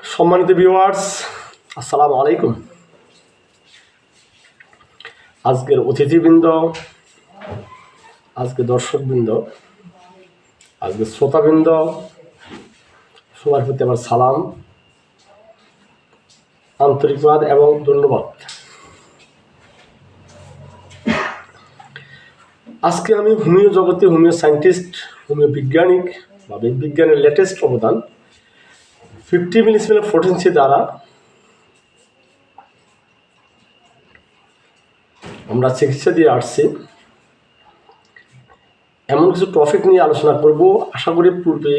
সম্মানিত ভিউয়ার্স, আসসালামু আলাইকুম। আজকের অতিথিবৃন্দ, আজকে দর্শকবৃন্দ, আজকে শ্রোতাবৃন্দ, সবার প্রতি আমার সালাম, আন্তরিকবাদ এবং ধন্যবাদ। আজকে আমি হোমিও জগতে, হোমিও সায়েন্টিস্ট, হোমিও বিজ্ঞানিক বা বিজ্ঞানের লেটেস্ট অবদান 50 মিলিসিমেল পোটেন্সি দ্বারা আমরা চিকিৎসা দিয়ে আসছি। এমন কিছু টপিক নিয়ে আলোচনা করব। আশা করি পূর্বে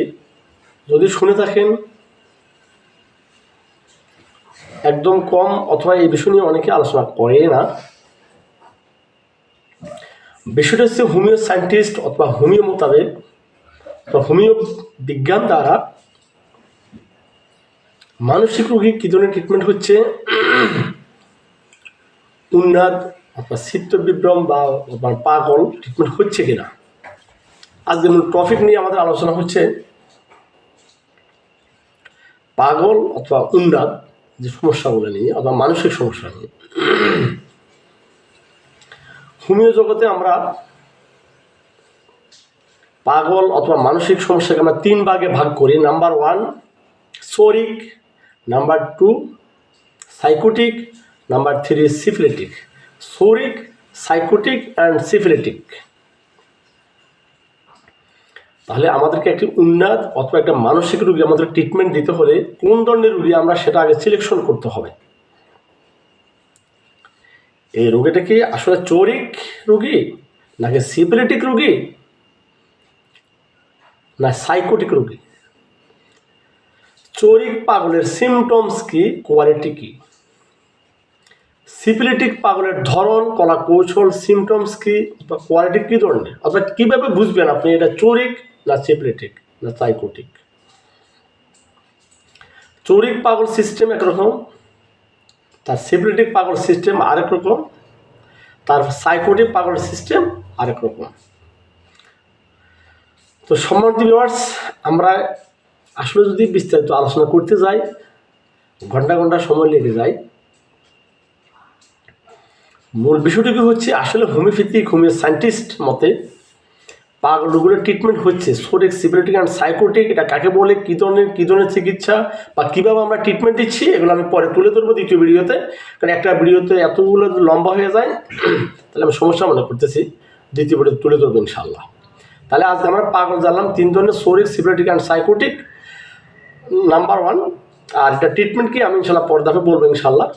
যদি শুনে থাকেন একদম কম, অথবা এই বিষয় নিয়ে অনেকে আলোচনা করে না। বিষয়টা হচ্ছে হোমিও সায়েন্টিস্ট অথবা হোমিও মোতাবেক বা হোমিও বিজ্ঞান দ্বারা মানসিক রোগী কী ধরনের ট্রিটমেন্ট হচ্ছে, উন্মাদ অথবা চিত্তবিভ্রম বা পাগল ট্রিটমেন্ট হচ্ছে কিনা। আজকের মূল টপিক নিয়ে আমাদের আলোচনা হচ্ছে পাগল অথবা উন্মাদ যে সমস্যাগুলো নিয়ে, অথবা মানসিক সমস্যা নিয়ে। হোমিও জগতে আমরা পাগল অথবা মানসিক সমস্যাকে আমরা 3 ভাগে ভাগ করি। Number 1 psoric, number 2 sycotic, number 3 syphilitic. Psoric, sycotic and syphilitic. তাহলে আমাদেরকে একটি উন্মাদ অথবা একটা মানসিক রোগী আমাদের ট্রিটমেন্ট দিতে হলে কোন ধরনের রোগী আমরা সেটা আগে সিলেকশন করতে হবে। এই রোগীটা কি আসলে চোরিক রোগী, নাকি সিফিলিটিক রোগী, না সাইকোটিক রোগী? চোরিক পাগলের সিমটমস কি, কোয়ালিটি কি? সিফিলিটিক পাগলের ধরন, কলা কৌশল, সিমটমস কি বা কোয়ালিটি কী ধরনের, অর্থাৎ কীভাবে বুঝবেন আপনি এটা চোরিক না সিফিলিটিক না সাইকোটিক? চোরিক পাগল সিস্টেম একরকম, তার সিফিলিটিক পাগল সিস্টেম আরেক রকম, তার সাইকোটিক পাগল সিস্টেম আরেক রকম। তো সম্মানিত ভিউয়ার্স, আমরা আসলে যদি বিস্তারিত আলোচনা করতে যাই ঘন্টা ঘন্টা সময় লেগে যায়। মূল বিষয়টি হচ্ছে আসলে হোমিওপ্যাথিক, হোমিও সায়েন্টিস্ট মতে পাগল রোগের ট্রিটমেন্ট হচ্ছে সোরিক, সিফিলিটিক অ্যান্ড সাইকোটিক। এটা কাকে বলে, কী ধরনের চিকিৎসা বা কীভাবে আমরা ট্রিটমেন্ট দিচ্ছি, এগুলো আমি পরে তুলে ধরবো দ্বিতীয় ভিডিওতে। কারণ একটা ভিডিওতে এতগুলো লম্বা হয়ে যায়, তাহলে আমি সমস্যা মনে করতেছি। দ্বিতীয় ভিডিও তুলে ধরবো ইনশাল্লাহ। তাহলে আজকে আমরা পাগল জানলাম 3 ধরনের, সোরিক, সিফিলিটিক অ্যান্ড সাইকোটিক, নাম্বার 1। আর এটা ট্রিটমেন্ট কি আমি ইনশাল্লাহ পর্দাকে বলবো ইনশাল্লাহ।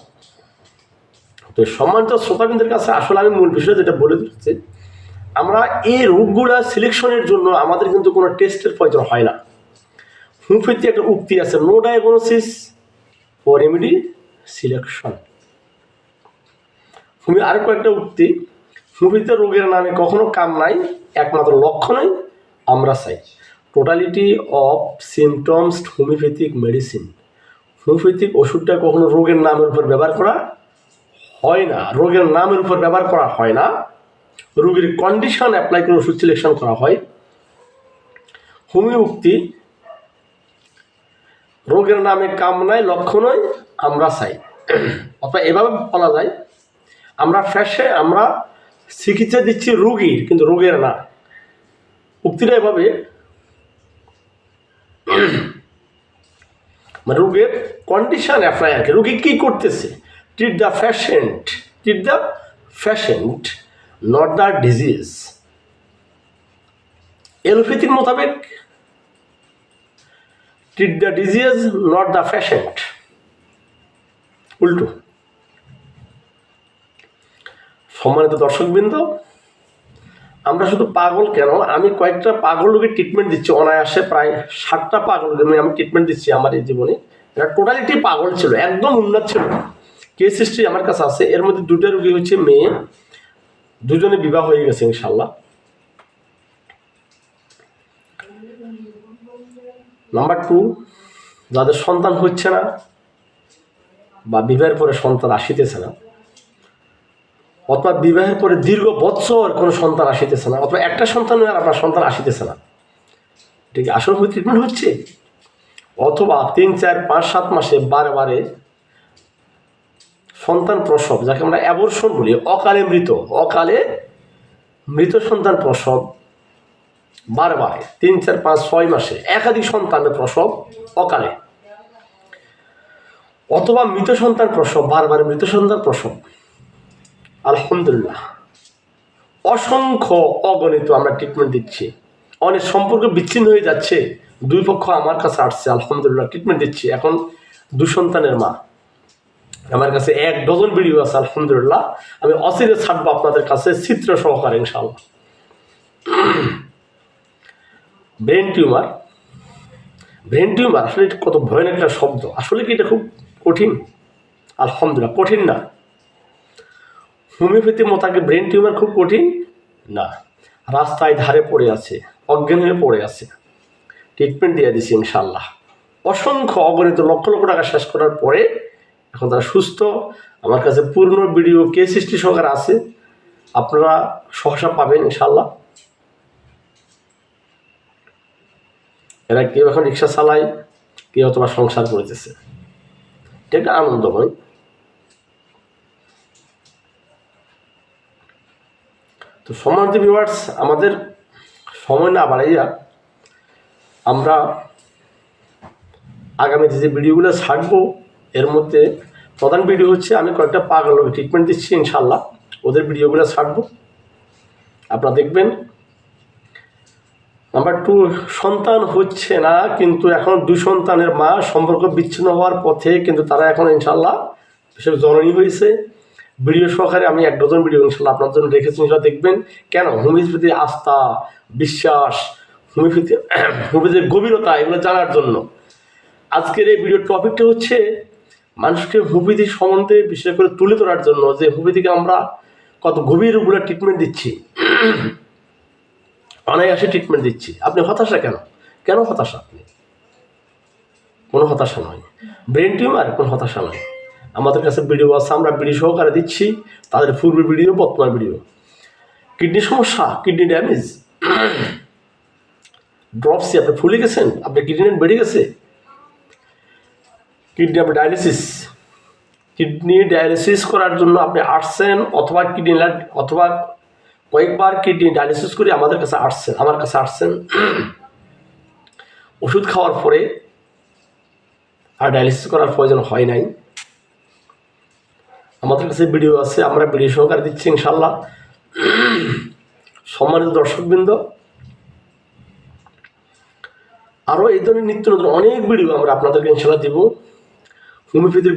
তো সম্মানিত শ্রোতাবৃন্দের কাছে আসলে আমি মূল বিষয় যেটা বলে দিচ্ছি, আমরা এই রোগগুলা সিলেকশনের জন্য আমাদের কিন্তু কোনো টেস্টের প্রয়োজন হয় না। হোমিওপ্যাথি একটা উক্তি আছে, no diagnosis for remedy selection. Homeo আরও কয়েকটা উক্তি, হোমিওপ্যাথিতে রোগের নামে কখনো কাম নাই, একমাত্র লক্ষণই আমরা চাই। Totality of symptoms homeopathic medicine. Homeopathic ওষুধটা কখনো রোগের নামের উপর ব্যবহার করা হয় না, রোগের নামের উপর ব্যবহার করা হয় না, রোগীর কন্ডিশন অ্যাপ্লাই করে ওষুধ সিলেকশন করা হয়। হোমিও উক্তি, রোগের নামে কাম নাই, লক্ষণই আমরা চাই। অথবা এভাবে বলা যায়, আমরা আমরা চিকিৎসা দিচ্ছি রোগীর, কিন্তু রোগের না। উক্তিটা এভাবে, মানে রোগের কন্ডিশন অ্যাপ্লাই আর কি, রোগী কী করতেছে। Treat the patient, not the disease. এলোপ্যাথির মোতাবেক treat the disease, not the patient. উল্টো। সম্মানিত দর্শকবৃন্দ, আমরা শুধু পাগল কেন, আমি কয়েকটা পাগল রোগীর ট্রিটমেন্ট দিচ্ছি অনায়াসে, প্রায় 60টা পাগল রোগী আমি ট্রিটমেন্ট দিচ্ছি আমার এই জীবনে। এরা টোটালিটি পাগল ছিল, একদম উন্নত ছিল। কেস হিস্ট্রি আমার কাছে আছে। এর মধ্যে 2টা রোগী হচ্ছে মেয়ে, 2জনে বিবাহ হয়ে গেছে ইনশাল্লাহ। নাম্বার 2, যাদের সন্তান হচ্ছে না বা বিবাহের পরে সন্তান আসিতেছে না, অথবা বিবাহের পরে দীর্ঘ বৎসর কোনো সন্তান আসিতেছে না, অথবা একটা সন্তান আর আপনার সন্তান আসিতেছে না, ঠিক আসল ট্রিটমেন্ট হচ্ছে। অথবা 3, 4, 5, 7 মাসে বারে বারে সন্তান প্রসব, যাকে আমরা অ্যাবর্শন বলি, অকালে মৃত সন্তান প্রসব, বারে 3, 4, 5, 6 মাসে একাধিক সন্তানের প্রসব অকালে, অথবা মৃত সন্তান প্রসব, বারবার মৃত সন্তান প্রসব, আলহামদুলিল্লাহ অসংখ্য অগণিত আমরা ট্রিটমেন্ট দিচ্ছি। অনেক সম্পর্ক বিচ্ছিন্ন হয়ে যাচ্ছে, দুই পক্ষ আমার কাছে আসছে, আলহামদুলিল্লাহ ট্রিটমেন্ট দিচ্ছি। এখন 2 সন্তানের মা, আমার কাছে 1 ডজন ভিডিও আছে, আলহামদুলিল্লাহ আমি অচিরে ছাড়বো আপনাদের কাছে চিত্র সহকারে ইনশাআল্লাহ। ব্রেন টিউমার আসলে কত ভয়ানক একটা শব্দ, আসলে কি এটা খুব কঠিন? আলহামদুলিল্লাহ কঠিন না। হোমিওপ্যাথি মোতাবেক ব্রেন টিউমার খুব কঠিন না। রাস্তায় ধারে পড়ে আছে, অজ্ঞান হয়ে পড়ে আছে, ট্রিটমেন্ট দিয়ে দিছি ইনশাআল্লাহ। অসংখ্য অগণিত লক্ষ লক্ষ টাকা শেষ করার পরে এখন তারা সুস্থ। আমার কাছে পূর্ণ ভিডিও কেস হিস্ট্রি সহকারে আছে, আপনারা সহসা পাবেন ইনশাআল্লাহ। এরা কেউ এখন রিক্সা চালায়, কেউ অথবা সংসার করেছে, এটা একটা আনন্দময়। তো সম্মানিত ভিউয়ার্স, আমাদের সময় না বাড়াইয়া আমরা আগামীতে যে ভিডিওগুলো ছাড়বো, এর মধ্যে প্রধান ভিডিও হচ্ছে আমি কয়েকটা পাগল ট্রিটমেন্ট দিচ্ছি ইনশাআল্লাহ, ওদের ভিডিওগুলো ছাড়বো, আপনারা দেখবেন। নাম্বার 2, সন্তান হচ্ছে না, কিন্তু এখন 2 সন্তানের মা, সম্পর্ক বিচ্ছিন্ন হওয়ার পথে, কিন্তু তারা এখন ইনশাআল্লাহ বিশেষ জননী হয়েছে। ভিডিও সহকারে আমি 1 ডজন ভিডিও ইনশাআল্লাহ আপনার জন্য রেখেছি, ইনশাআল্লাহ দেখবেন। কেন? হোমিওপ্যাথির আস্থা, বিশ্বাস, হোমিওপ্যাথির গভীরতা, এগুলো জানার জন্য আজকের এই ভিডিওর টপিকটা হচ্ছে মানুষকে হোমিওপ্যাথি সম্বন্ধে বিশেষ করে তুলে ধরার জন্য, যে হোমিওপ্যাথিকে আমরা কত গভীর ওগুলো ট্রিটমেন্ট দিচ্ছি, অনায়াসে ট্রিটমেন্ট দিচ্ছি। আপনি হতাশা কেন হতাশা? আপনি কোনো হতাশা নয়। ব্রেন টিউমার কোনো হতাশা নয়। আমাদের কাছে ভিডিও আছে, আমরা ভিডিও সহকারে দিচ্ছি, তাদের পূর্বের ভিডিও, বর্তমান ভিডিও। কিডনি সমস্যা, কিডনি ড্যামেজ, ড্রপসি, আপনি ফুলে গেছেন, আপনার কিডনি বেড়ে গেছে, কিডনি ডায়ালিসিস করার জন্য আপনি আসছেন, অথবা অথবা কয়েকবার কিডনি ডায়ালিসিস করে আমার কাছে আসছেন, ওষুধ খাওয়ার পরে আর ডায়ালিসিস করার প্রয়োজন হয় নাই, আমাদের কাছে ভিডিও আছে, আমরা ভিডিও সহকারে দিচ্ছি ইনশাআল্লাহ। সম্মানিত দর্শকবৃন্দ, আরও এই ধরনের নিত্য নতুন অনেক ভিডিও আমরা আপনাদেরকে ইনশাআল্লাহ দিব। হোমিওপ্যাথির